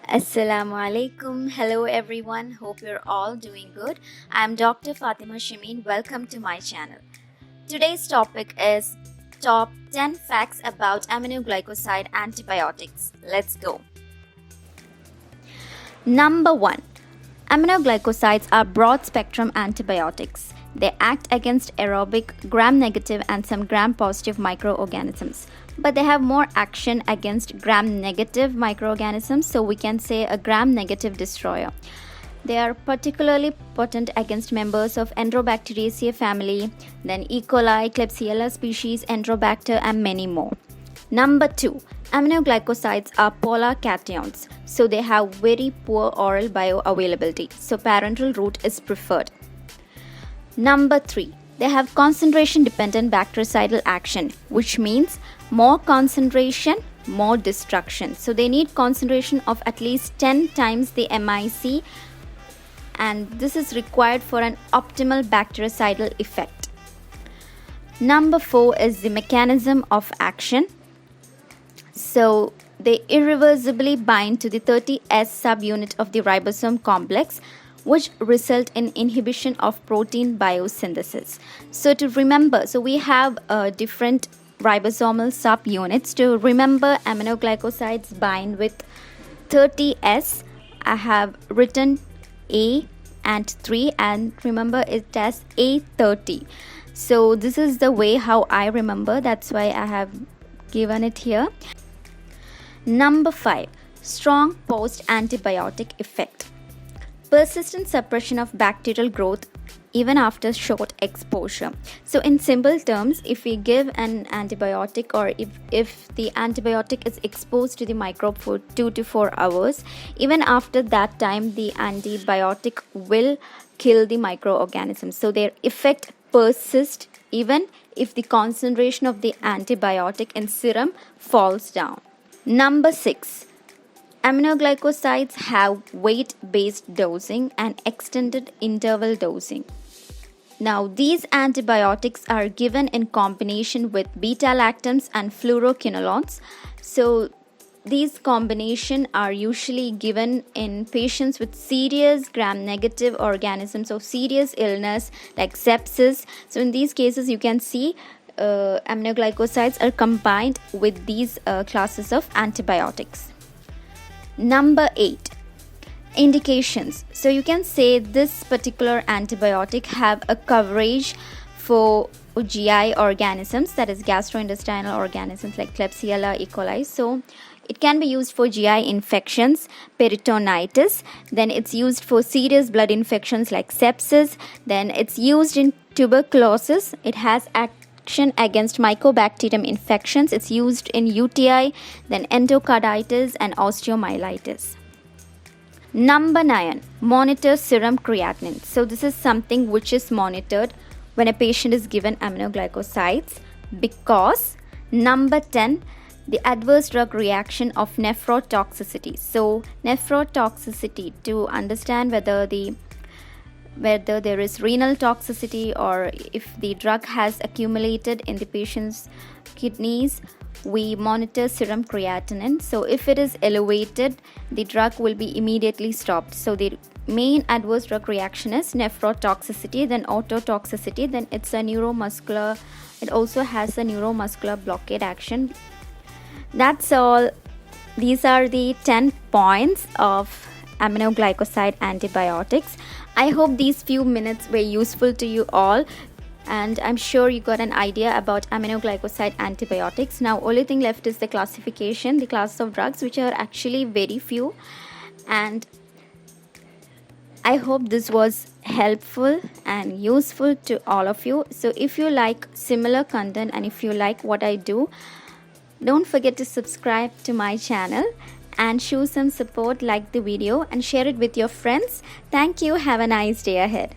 Assalamu alaikum. Hello everyone. Hope you're all doing good. I'm Dr. Fathima Shamin. Welcome to my channel. Today's topic is top 10 facts about aminoglycoside antibiotics. Let's go. Number 1. Aminoglycosides are broad-spectrum antibiotics. They act against aerobic, gram-negative and some gram-positive microorganisms. But they have more action against gram-negative microorganisms, so we can say a gram-negative destroyer. They are particularly potent against members of Enterobacteriaceae family, then E. coli, Klebsiella species, Enterobacter and many more. Number 2. Aminoglycosides are polar cations, so they have very poor oral bioavailability, so parenteral route is preferred. Number 3. They have concentration-dependent bactericidal action, which means more concentration, more destruction. So they need concentration of at least 10 times the MIC, and this is required for an optimal bactericidal effect. Number 4 is the mechanism of action. So they irreversibly bind to the 30S subunit of the ribosome complex, which result in inhibition of protein biosynthesis. So to remember, we have different ribosomal subunits. To remember, aminoglycosides bind with 30S. I have written A and 3 and remember it as A30. So this is the way how I remember. That's why I have given it here. Number 5. Strong post-antibiotic effect. Persistent suppression of bacterial growth even after short exposure. So in simple terms, if we give an antibiotic or if the antibiotic is exposed to the microbe for 2 to 4 hours, even after that time the antibiotic will kill the microorganisms. So their effect persists even if the concentration of the antibiotic in serum falls down. Number 6. Aminoglycosides have weight-based dosing and extended interval dosing. Now, these antibiotics are given in combination with beta-lactams and fluoroquinolones. So, these combinations are usually given in patients with serious gram-negative organisms or serious illness like sepsis. So, in these cases, you can see aminoglycosides are combined with these classes of antibiotics. Number 8. Indications. So you can say this particular antibiotic have a coverage for GI organisms, that is gastrointestinal organisms like Klebsiella, E. coli. So it can be used for GI infections, peritonitis, then it's used for serious blood infections like sepsis, then it's used in tuberculosis. It has action against Mycobacterium infections. It's used in UTI, then endocarditis and osteomyelitis. Number 9. Monitor serum creatinine. So this is something which is monitored when a patient is given aminoglycosides because number 10, the adverse drug reaction of nephrotoxicity. So nephrotoxicity, to understand whether there is renal toxicity or if the drug has accumulated in the patient's kidneys, we monitor serum creatinine. So if it is elevated, the drug will be immediately stopped. So the main adverse drug reaction is nephrotoxicity, then ototoxicity, then it's a neuromuscular, it also has a neuromuscular blockade action. That's all. These are the 10 points of aminoglycoside antibiotics. I hope these few minutes were useful to you all, and I'm sure you got an idea about aminoglycoside antibiotics. Now only thing left is the classification, the classes of drugs, which are actually very few, and I hope this was helpful and useful to all of you. So if you like similar content and if you like what I do, don't forget to subscribe to my channel and show some support, like the video and share it with your friends. Thank you. Have a nice day ahead.